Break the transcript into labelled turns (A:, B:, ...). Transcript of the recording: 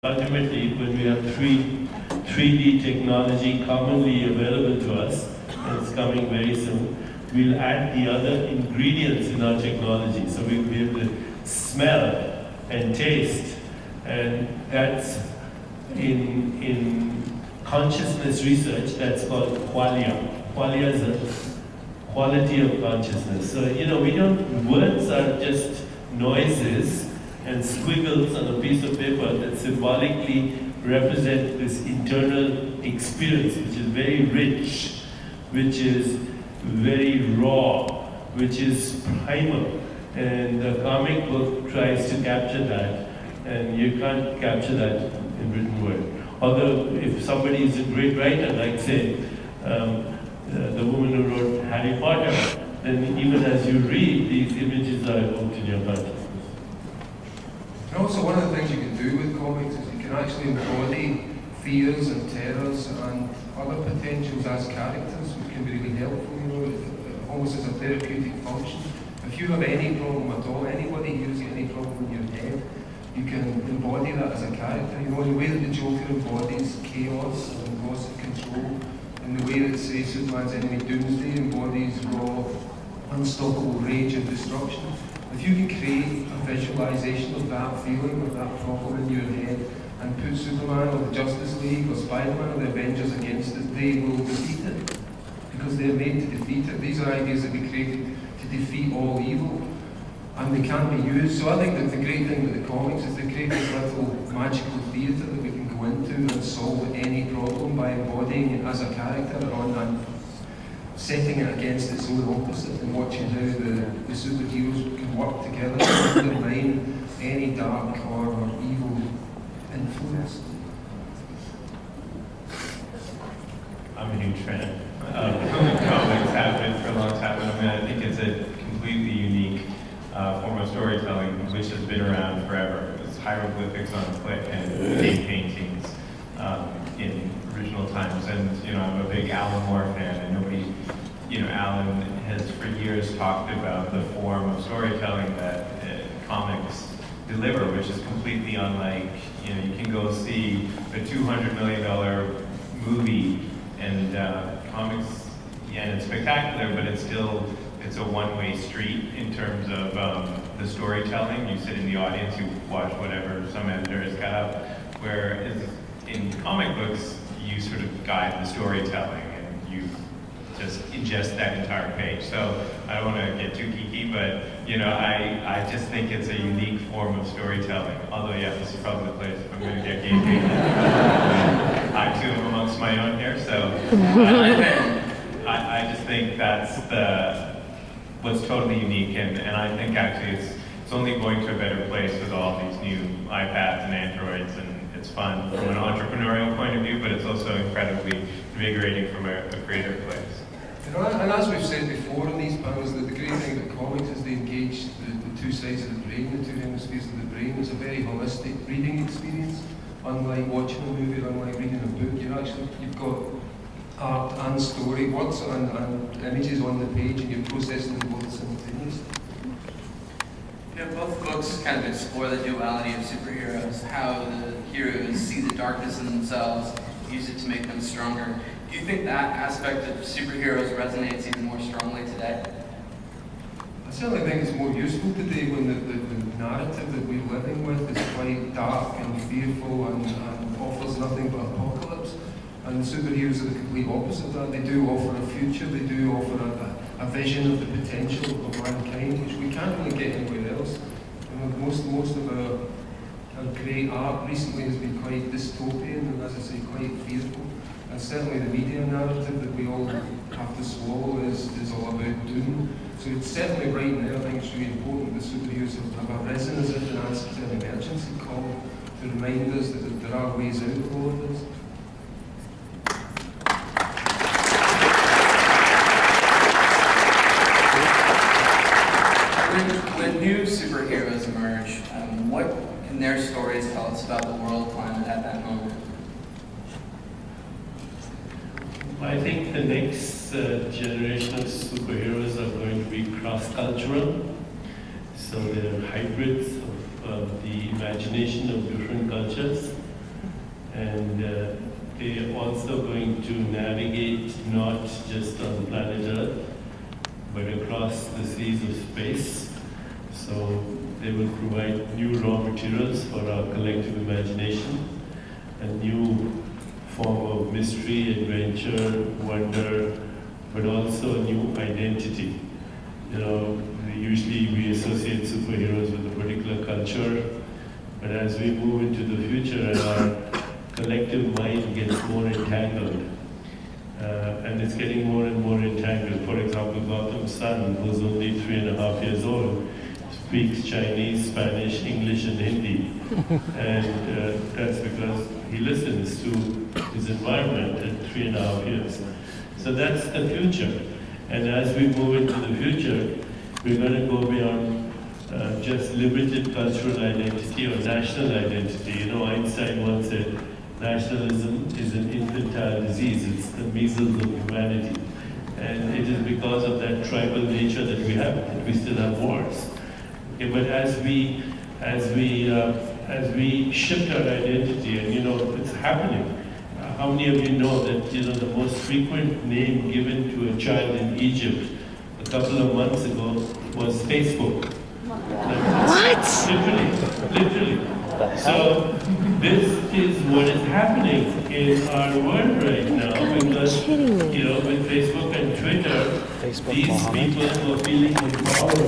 A: Ultimately, when we have 3D technology commonly available to us, and it's coming very soon, we'll add the other ingredients in our technology. So we'll be able to smell and taste, and that's in consciousness research, that's called qualia. Qualia is a quality of consciousness. So, words are just noises and squiggles on a piece of paper that symbolically represent this internal experience, which is very rich, which is very raw, which is primal. And the comic book tries to capture that, and you can't capture that in written word. Although, if somebody is a great writer, like say, the woman who wrote Harry Potter, then even as you read, these images are evoked in your consciousness.
B: And also, one of the things you can do with comics is you can actually embody fears and terrors and other potentials as characters, which can be really helpful, almost as a therapeutic function. If you have any problem at all, anybody using any problem in your head, you can embody that as a character. In the way that the Joker embodies chaos and loss of control, in the way that, say, Superman's enemy Doomsday embodies raw, unstoppable rage and destruction. If you can create a visualization of that feeling, of that problem in your head, and put Superman or the Justice League or Spider-Man or the Avengers against it, they will defeat it. Because they're made to defeat it. These are ideas that we created to defeat all evil. And they can't be used. So I think that the great thing with the comics is they create this little magical theatre that we can go into and solve any problem by embodying it as a character and setting it against its own opposite and watching how the superheroes can work together to undermine any dark or evil influence.
C: I'm a huge fan of comics, have been for a long time. I think it's a completely unique form of storytelling which has been around forever. It's hieroglyphics on a click and cave paintings in original times. And I'm a big Alan Moore fan, and Alan has for years talked about the form of storytelling that comics deliver, which is completely unlike, you can go see a $200 million movie and comics, and it's spectacular, but it's a one-way street in terms of the storytelling. You sit in the audience, you watch whatever some editor has got up, whereas in comic books, you sort of guide the storytelling and you just ingest that entire page. So I don't want to get too geeky, but I just think it's a unique form of storytelling. Although, yeah, this is probably the place if I'm going to get geeky. I too am amongst my own here, so I just think that's what's totally unique, and I think actually it's only going to a better place with all these new iPads and Androids, and it's fun from an entrepreneurial point of view, but it's also incredibly invigorating from a creative place.
B: And as we've said before in these panels, the great thing about comics is they engage the two sides of the brain, the two hemispheres of the brain. It's a very holistic reading experience. Unlike watching a movie, unlike reading a book, you've got art and story, words and images on the page, and you're processing them both simultaneously.
D: Both books kind of explore the duality of superheroes, how the heroes see the darkness in themselves, use it to make them stronger. Do you think that aspect of superheroes resonates even more strongly today?
B: I certainly think it's more useful today when the narrative that we're living with is quite dark and fearful and offers nothing but apocalypse. And the superheroes are the complete opposite of that. They do offer a future, they do offer a vision of the potential of mankind, which we can't really get anywhere else. Most of our great art recently has been quite dystopian and, as I say, quite fearful. And certainly the media narrative that we all have to swallow is all about doom. So it's certainly right now, I think it's really important that superheroes have arisen as if an answer to an emergency call to remind us that there are ways out of all of this.
D: When new superheroes emerge, what can their stories tell us about the world climate at that moment?
A: I think the next generation of superheroes are going to be cross-cultural. So they're hybrids of the imagination of different cultures. and they are also going to navigate not just on planet Earth, but across the seas of space. So they will provide new raw materials for our collective imagination, a new form of mystery, adventure, wonder, but also a new identity. You know, usually we associate superheroes with a particular culture, but as we move into the future and our collective mind gets more entangled, and it's getting more and more entangled. For example, Gautam's son, who's only 3.5 years old, speaks Chinese, Spanish, English, and Hindi. And that's because he listens to his environment at 3.5 years. So that's the future. And as we move into the future, we're going to go beyond just limited cultural identity or national identity. You know, Einstein once said, nationalism is an infantile disease. It's the measles of humanity. And it is because of that tribal nature that we have, that we still have wars. Okay, but as we shift our identity, and you know, it's happening. How many of you know that, you know, the most frequent name given to a child in Egypt a couple of months ago was Facebook?
E: What?
A: Literally. So this is what is happening in our world right now, because, you know, with Facebook and Twitter, these people who are feeling empowered